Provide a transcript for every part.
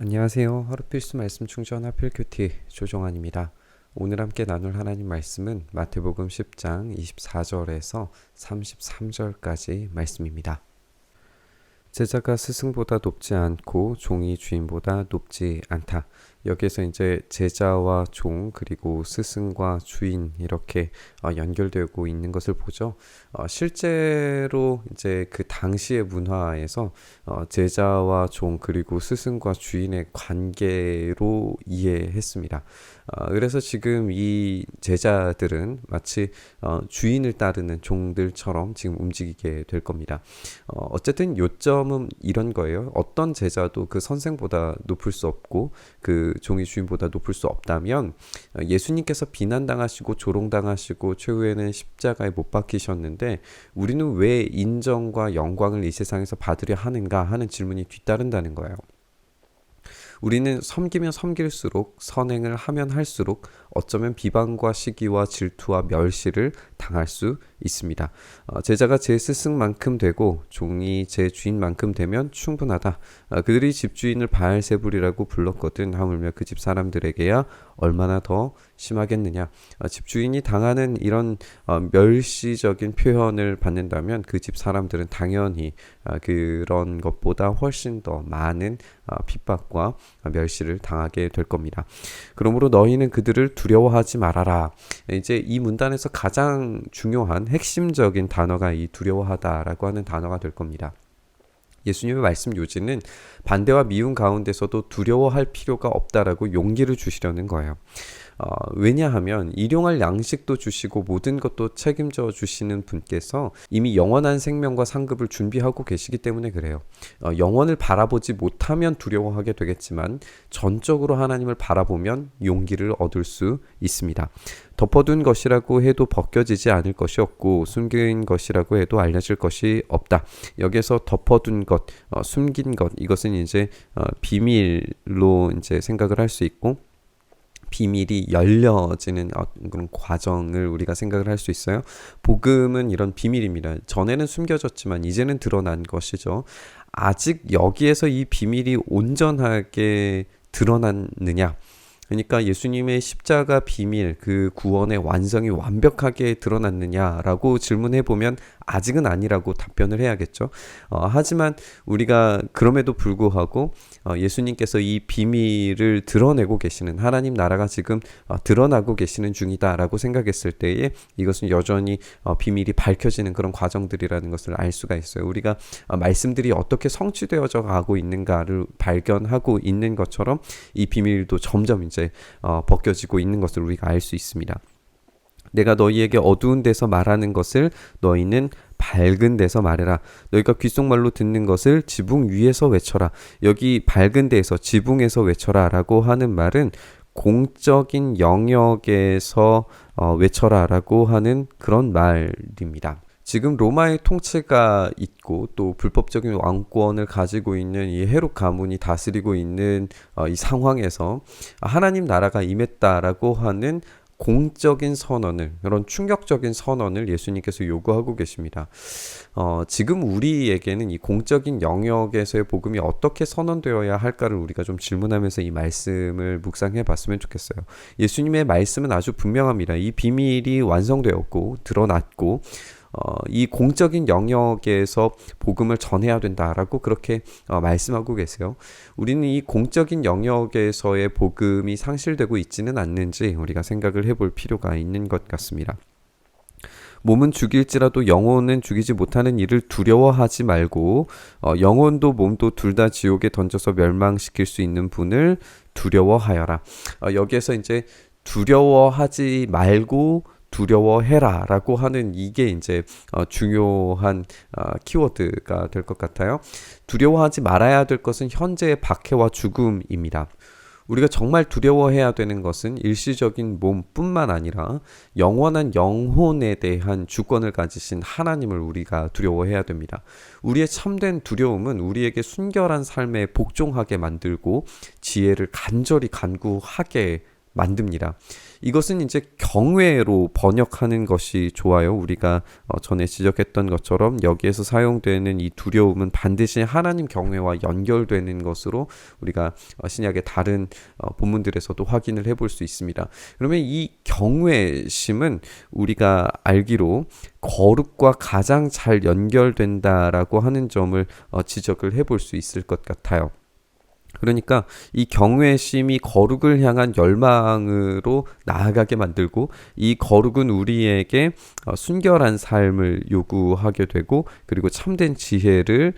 안녕하세요. 하루 필수 말씀 충전 하필 큐티 조정환입니다. 오늘 함께 나눌 하나님 말씀은 마태복음 10장 24절에서 33절까지 말씀입니다. 제자가 스승보다 높지 않고 종이 주인보다 높지 않다. 여기에서 이제 제자와 종 그리고 스승과 주인 이렇게 연결되고 있는 것을 보죠. 실제로 이제 그 당시의 문화에서 제자와 종 그리고 스승과 주인의 관계로 이해했습니다. 그래서 지금 이 제자들은 마치 주인을 따르는 종들처럼 지금 움직이게 될 겁니다. 어쨌든 요점은 이런 거예요. 어떤 제자도 그 선생보다 높을 수 없고 그 종이 주인보다 높을 수 없다면 예수님께서 비난당하시고 조롱당하시고 최후에는 십자가에 못 박히셨는데 우리는 왜 인정과 영광을 이 세상에서 받으려 하는가 하는 질문이 뒤따른다는 거예요. 우리는 섬기면 섬길수록 선행을 하면 할수록 어쩌면 비방과 시기와 질투와 멸시를 당할 수 있습니다. 제자가 제 스승만큼 되고 종이 제 주인만큼 되면 충분하다. 그들이 집주인을 바알세불이라고 불렀거든. 하물며 그 집 사람들에게야 얼마나 더 심하겠느냐. 집주인이 당하는 이런 멸시적인 표현을 받는다면 그 집 사람들은 당연히 그런 것보다 훨씬 더 많은 핍박과 멸시를 당하게 될 겁니다. 그러므로 너희는 그들을 두려워하지 말아라. 이제 이 문단에서 가장 중요한 핵심적인 단어가 이 두려워하다라고 하는 단어가 될 겁니다. 예수님의 말씀 요지는 반대와 미움 가운데서도 두려워할 필요가 없다라고 용기를 주시려는 거예요. 왜냐하면 일용할 양식도 주시고 모든 것도 책임져 주시는 분께서 이미 영원한 생명과 상급을 준비하고 계시기 때문에 그래요. 영원을 바라보지 못하면 두려워하게 되겠지만 전적으로 하나님을 바라보면 용기를 얻을 수 있습니다. 덮어둔 것이라고 해도 벗겨지지 않을 것이 없고 숨긴 것이라고 해도 알려질 것이 없다. 여기서 덮어둔 것, 숨긴 것 이것은 이제 비밀로 이제 생각을 할 수 있고 비밀이 열려지는 그런 과정을 우리가 생각을 할 수 있어요. 복음은 이런 비밀입니다. 전에는 숨겨졌지만 이제는 드러난 것이죠. 아직 여기에서 이 비밀이 온전하게 드러났느냐? 그러니까 예수님의 십자가 비밀, 그 구원의 완성이 완벽하게 드러났느냐라고 질문해 보면 아직은 아니라고 답변을 해야겠죠. 하지만 우리가 그럼에도 불구하고 예수님께서 이 비밀을 드러내고 계시는 하나님 나라가 지금 드러나고 계시는 중이다라고 생각했을 때에 이것은 여전히 비밀이 밝혀지는 그런 과정들이라는 것을 알 수가 있어요. 우리가 말씀들이 어떻게 성취되어져 가고 있는가를 발견하고 있는 것처럼 이 비밀도 점점 이제 벗겨지고 있는 것을 우리가 알 수 있습니다. 내가 너희에게 어두운 데서 말하는 것을 너희는 밝은 데서 말해라. 너희가 귓속말로 듣는 것을 지붕 위에서 외쳐라. 여기 밝은 데에서 지붕에서 외쳐라 라고 하는 말은 공적인 영역에서 외쳐라 라고 하는 그런 말입니다. 지금 로마의 통치가 있고 또 불법적인 왕권을 가지고 있는 이 헤롯 가문이 다스리고 있는 이 상황에서 하나님 나라가 임했다라고 하는 공적인 선언을, 그런 충격적인 선언을 예수님께서 요구하고 계십니다. 지금 우리에게는 이 공적인 영역에서의 복음이 어떻게 선언되어야 할까를 우리가 좀 질문하면서 이 말씀을 묵상해 봤으면 좋겠어요. 예수님의 말씀은 아주 분명합니다. 이 비밀이 완성되었고 드러났고 이 공적인 영역에서 복음을 전해야 된다라고 그렇게 말씀하고 계세요. 우리는 이 공적인 영역에서의 복음이 상실되고 있지는 않는지 우리가 생각을 해볼 필요가 있는 것 같습니다. 몸은 죽일지라도 영혼은 죽이지 못하는 일을 두려워하지 말고 영혼도 몸도 둘 다 지옥에 던져서 멸망시킬 수 있는 분을 두려워하여라. 여기에서 이제 두려워하지 말고 두려워해라 라고 하는 이게 이제 중요한 키워드가 될 것 같아요. 두려워하지 말아야 될 것은 현재의 박해와 죽음입니다. 우리가 정말 두려워해야 되는 것은 일시적인 몸뿐만 아니라 영원한 영혼에 대한 주권을 가지신 하나님을 우리가 두려워해야 됩니다. 우리의 참된 두려움은 우리에게 순결한 삶에 복종하게 만들고 지혜를 간절히 간구하게 만듭니다. 이것은 이제 경외로 번역하는 것이 좋아요. 우리가 전에 지적했던 것처럼 여기에서 사용되는 이 두려움은 반드시 하나님 경외와 연결되는 것으로 우리가 신약의 다른 본문들에서도 확인을 해볼 수 있습니다. 그러면 이 경외심은 우리가 알기로 거룩과 가장 잘 연결된다라고 하는 점을 지적을 해볼 수 있을 것 같아요. 그러니까 이 경외심이 거룩을 향한 열망으로 나아가게 만들고, 이 거룩은 우리에게 순결한 삶을 요구하게 되고, 그리고 참된 지혜를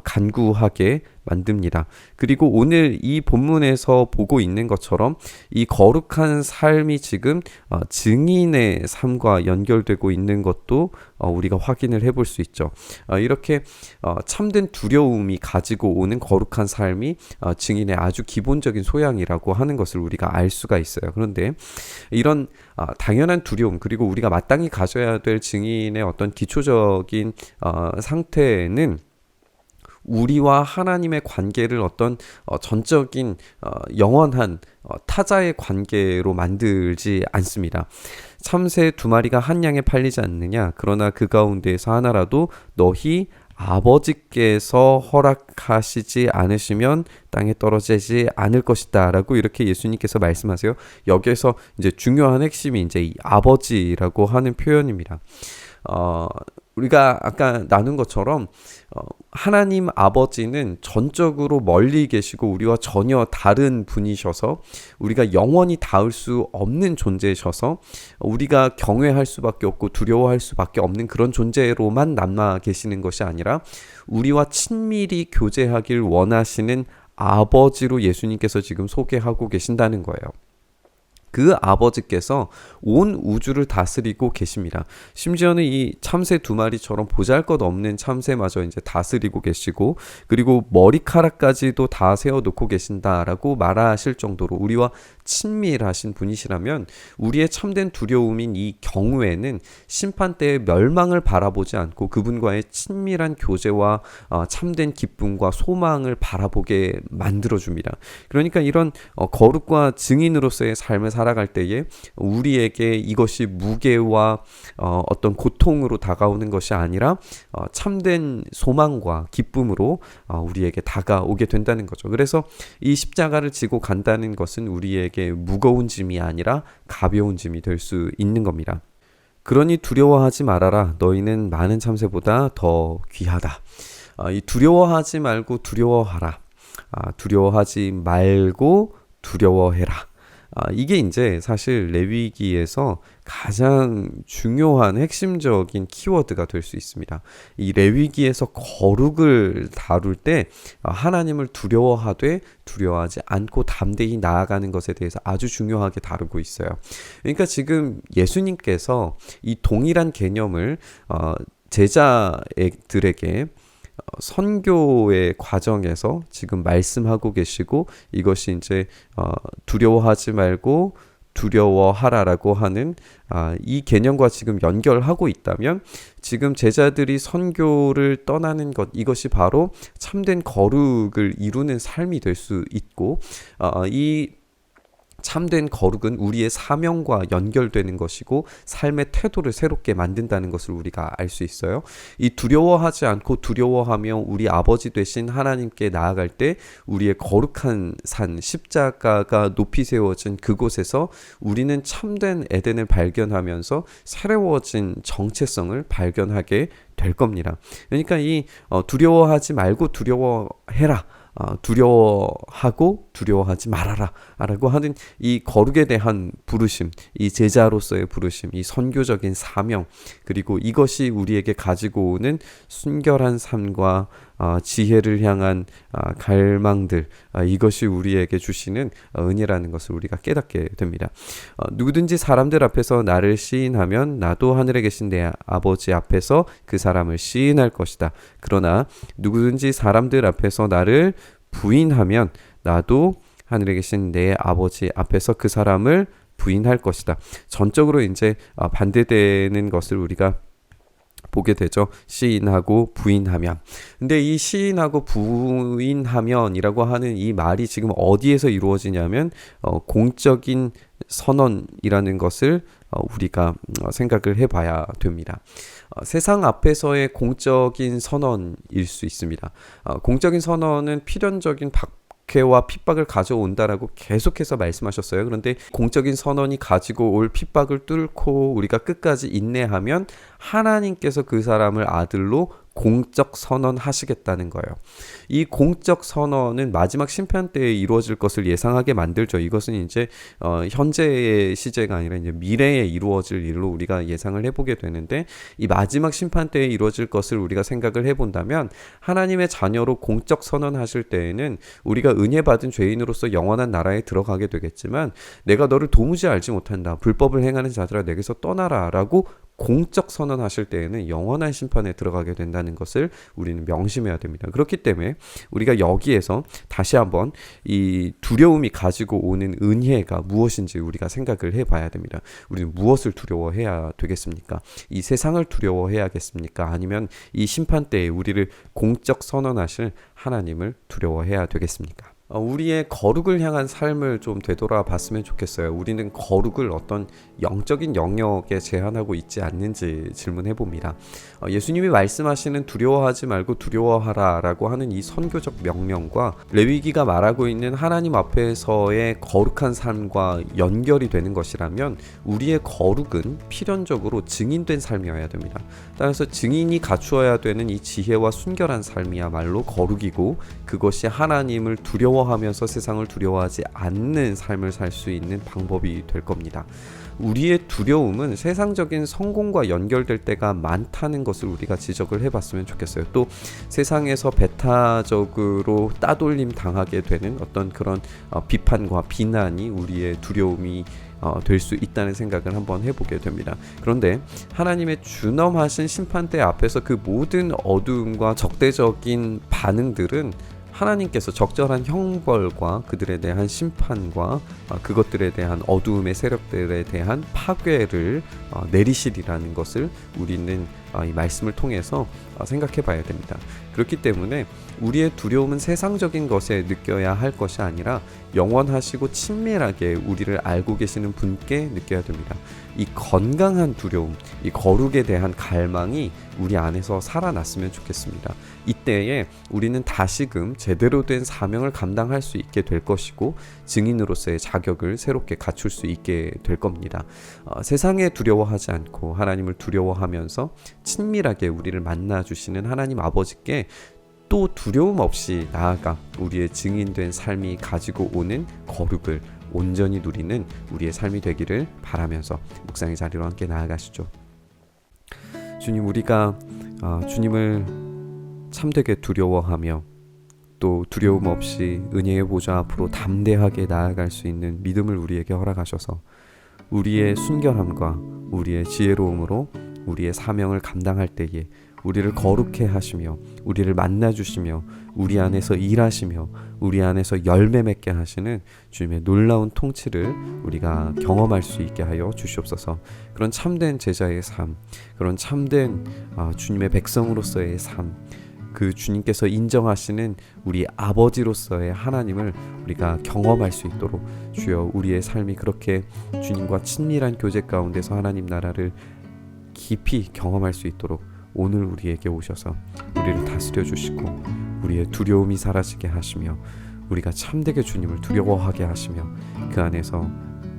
간구하게 만듭니다. 그리고 오늘 이 본문에서 보고 있는 것처럼 이 거룩한 삶이 지금 증인의 삶과 연결되고 있는 것도 우리가 확인을 해볼 수 있죠. 이렇게 참된 두려움이 가지고 오는 거룩한 삶이 증인의 아주 기본적인 소양이라고 하는 것을 우리가 알 수가 있어요. 그런데 이런 당연한 두려움, 그리고 우리가 마땅히 가져야 될 증인의 어떤 기초적인 상태는 우리와 하나님의 관계를 어떤 전적인 영원한 타자의 관계로 만들지 않습니다. 참새 두 마리가 한 양에 팔리지 않느냐? 그러나 그 가운데에서 하나라도 너희 아버지께서 허락하시지 않으시면 땅에 떨어지지 않을 것이다 라고 이렇게 예수님께서 말씀하세요. 여기에서 이제 중요한 핵심이 이제 이 아버지라고 하는 표현입니다. 우리가 아까 나눈 것처럼 하나님 아버지는 전적으로 멀리 계시고 우리와 전혀 다른 분이셔서 우리가 영원히 닿을 수 없는 존재셔서 우리가 경외할 수밖에 없고 두려워할 수밖에 없는 그런 존재로만 남아 계시는 것이 아니라 우리와 친밀히 교제하길 원하시는 아버지로 예수님께서 지금 소개하고 계신다는 거예요. 그 아버지께서 온 우주를 다스리고 계십니다. 심지어는 이 참새 두 마리처럼 보잘것없는 참새마저 이제 다스리고 계시고, 그리고 머리카락까지도 다 세워놓고 계신다라고 말하실 정도로 우리와 친밀하신 분이시라면 우리의 참된 두려움인 이 경외는 심판 때의 멸망을 바라보지 않고 그분과의 친밀한 교제와 참된 기쁨과 소망을 바라보게 만들어줍니다. 그러니까 이런 거룩과 증인으로서의 삶을 살아갈 때에 우리에게 이것이 무게와 어떤 고통으로 다가오는 것이 아니라 참된 소망과 기쁨으로 우리에게 다가오게 된다는 거죠. 그래서 이 십자가를 지고 간다는 것은 우리에게 무거운 짐이 아니라 가벼운 짐이 될 수 있는 겁니다. 그러니 두려워하지 말아라. 너희는 많은 참새보다 더 귀하다. 이 두려워하지 말고 두려워하라. 두려워하지 말고 두려워해라. 이게 이제 사실 레위기에서 가장 중요한 핵심적인 키워드가 될 수 있습니다. 이 레위기에서 거룩을 다룰 때 하나님을 두려워하되 두려워하지 않고 담대히 나아가는 것에 대해서 아주 중요하게 다루고 있어요. 그러니까 지금 예수님께서 이 동일한 개념을 제자들에게 선교의 과정에서 지금 말씀하고 계시고, 이것이 이제 두려워하지 말고 두려워하라라고 하는 이 개념과 지금 연결하고 있다면 지금 제자들이 선교를 떠나는 것, 이것이 바로 참된 거룩을 이루는 삶이 될 수 있고, 이 참된 거룩은 우리의 사명과 연결되는 것이고 삶의 태도를 새롭게 만든다는 것을 우리가 알 수 있어요. 이 두려워하지 않고 두려워하며 우리 아버지 되신 하나님께 나아갈 때 우리의 거룩한 산 십자가가 높이 세워진 그곳에서 우리는 참된 에덴을 발견하면서 새로워진 정체성을 발견하게 될 겁니다. 그러니까 이 두려워하지 말고 두려워해라, 두려워하고 두려워하지 말아라 라고 하는 이 거룩에 대한 부르심, 이 제자로서의 부르심, 이 선교적인 사명, 그리고 이것이 우리에게 가지고 오는 순결한 삶과 지혜를 향한 갈망들, 이것이 우리에게 주시는 은혜라는 것을 우리가 깨닫게 됩니다. 누구든지 사람들 앞에서 나를 시인하면 나도 하늘에 계신 내 아버지 앞에서 그 사람을 시인할 것이다. 그러나 누구든지 사람들 앞에서 나를 부인하면 나도 하늘에 계신 내 아버지 앞에서 그 사람을 부인할 것이다. 전적으로 이제 반대되는 것을 우리가 보게 되죠. 시인하고 부인하면. 근데 이 시인하고 부인하면이라고 하는 이 말이 지금 어디에서 이루어지냐면 공적인 선언이라는 것을 우리가 생각을 해봐야 됩니다. 세상 앞에서의 공적인 선언일 수 있습니다. 공적인 선언은 필연적인 박해와 핍박을 가져온다라고 계속해서 말씀하셨어요. 그런데 공적인 선언이 가지고 올 핍박을 뚫고 우리가 끝까지 인내하면 하나님께서 그 사람을 아들로 공적 선언하시겠다는 거예요. 이 공적 선언은 마지막 심판 때에 이루어질 것을 예상하게 만들죠. 이것은 이제 현재의 시제가 아니라 이제 미래에 이루어질 일로 우리가 예상을 해보게 되는데, 이 마지막 심판 때에 이루어질 것을 우리가 생각을 해본다면 하나님의 자녀로 공적 선언하실 때에는 우리가 은혜 받은 죄인으로서 영원한 나라에 들어가게 되겠지만, 내가 너를 도무지 알지 못한다, 불법을 행하는 자들아 내게서 떠나라 라고 공적 선언하실 때에는 영원한 심판에 들어가게 된다는 것을 우리는 명심해야 됩니다. 그렇기 때문에 우리가 여기에서 다시 한번 이 두려움이 가지고 오는 은혜가 무엇인지 우리가 생각을 해봐야 됩니다. 우리는 무엇을 두려워해야 되겠습니까? 이 세상을 두려워해야겠습니까? 아니면 이 심판 때에 우리를 공적 선언하실 하나님을 두려워해야 되겠습니까? 우리의 거룩을 향한 삶을 좀 되돌아봤으면 좋겠어요. 우리는 거룩을 어떤 영적인 영역에 제한하고 있지 않는지 질문해 봅니다. 예수님이 말씀하시는 두려워하지 말고 두려워하라 라고 하는 이 선교적 명령과 레위기가 말하고 있는 하나님 앞에서의 거룩한 삶과 연결이 되는 것이라면, 우리의 거룩은 필연적으로 증인된 삶이어야 됩니다. 따라서 증인이 갖추어야 되는 이 지혜와 순결한 삶이야말로 거룩이고, 그것이 하나님을 두려워하면서 세상을 두려워하지 않는 삶을 살 수 있는 방법이 될 겁니다. 우리의 두려움은 세상적인 성공과 연결될 때가 많다는 것을 우리가 지적을 해봤으면 좋겠어요. 또 세상에서 배타적으로 따돌림 당하게 되는 어떤 그런 비판과 비난이 우리의 두려움이 될 수 있다는 생각을 한번 해보게 됩니다. 그런데 하나님의 준엄하신 심판대 앞에서 그 모든 어두움과 적대적인 반응들은 하나님께서 적절한 형벌과 그들에 대한 심판과 그것들에 대한 어두움의 세력들에 대한 파괴를 내리시리라는 것을 우리는 이 말씀을 통해서 생각해 봐야 됩니다. 그렇기 때문에 우리의 두려움은 세상적인 것에 느껴야 할 것이 아니라 영원하시고 친밀하게 우리를 알고 계시는 분께 느껴야 됩니다. 이 건강한 두려움, 이 거룩에 대한 갈망이 우리 안에서 살아났으면 좋겠습니다. 이때에 우리는 다시금 제대로 된 사명을 감당할 수 있게 될 것이고, 증인으로서의 자격을 새롭게 갖출 수 있게 될 겁니다. 세상에 두려워하지 않고 하나님을 두려워하면서 친밀하게 우리를 만나주시는 하나님 아버지께 또 두려움 없이 나아가 우리의 증인된 삶이 가지고 오는 거룩을 온전히 누리는 우리의 삶이 되기를 바라면서 묵상의 자리로 함께 나아가시죠. 주님, 우리가 주님을 참되게 두려워하며 또 두려움 없이 은혜의 보좌 앞으로 담대하게 나아갈 수 있는 믿음을 우리에게 허락하셔서 우리의 순결함과 우리의 지혜로움으로 우리의 사명을 감당할 때에 우리를 거룩해 하시며 우리를 만나주시며 우리 안에서 일하시며 우리 안에서 열매 맺게 하시는 주님의 놀라운 통치를 우리가 경험할 수 있게 하여 주시옵소서. 그런 참된 제자의 삶, 그런 참된 주님의 백성으로서의 삶, 그 주님께서 인정하시는 우리 아버지로서의 하나님을 우리가 경험할 수 있도록 주여, 우리의 삶이 그렇게 주님과 친밀한 교제 가운데서 하나님 나라를 깊이 경험할 수 있도록 오늘 우리에게 오셔서 우리를 다스려 주시고 우리의 두려움이 사라지게 하시며 우리가 참되게 주님을 두려워하게 하시며 그 안에서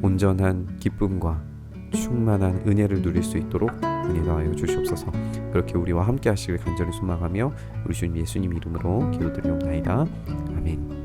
온전한 기쁨과 충만한 은혜를 누릴 수 있도록 은혜 더하여 주시옵소서. 그렇게 우리와 함께 하시길 간절히 소망하며 우리 주님 예수님 이름으로 기도드리옵나이다. 아멘.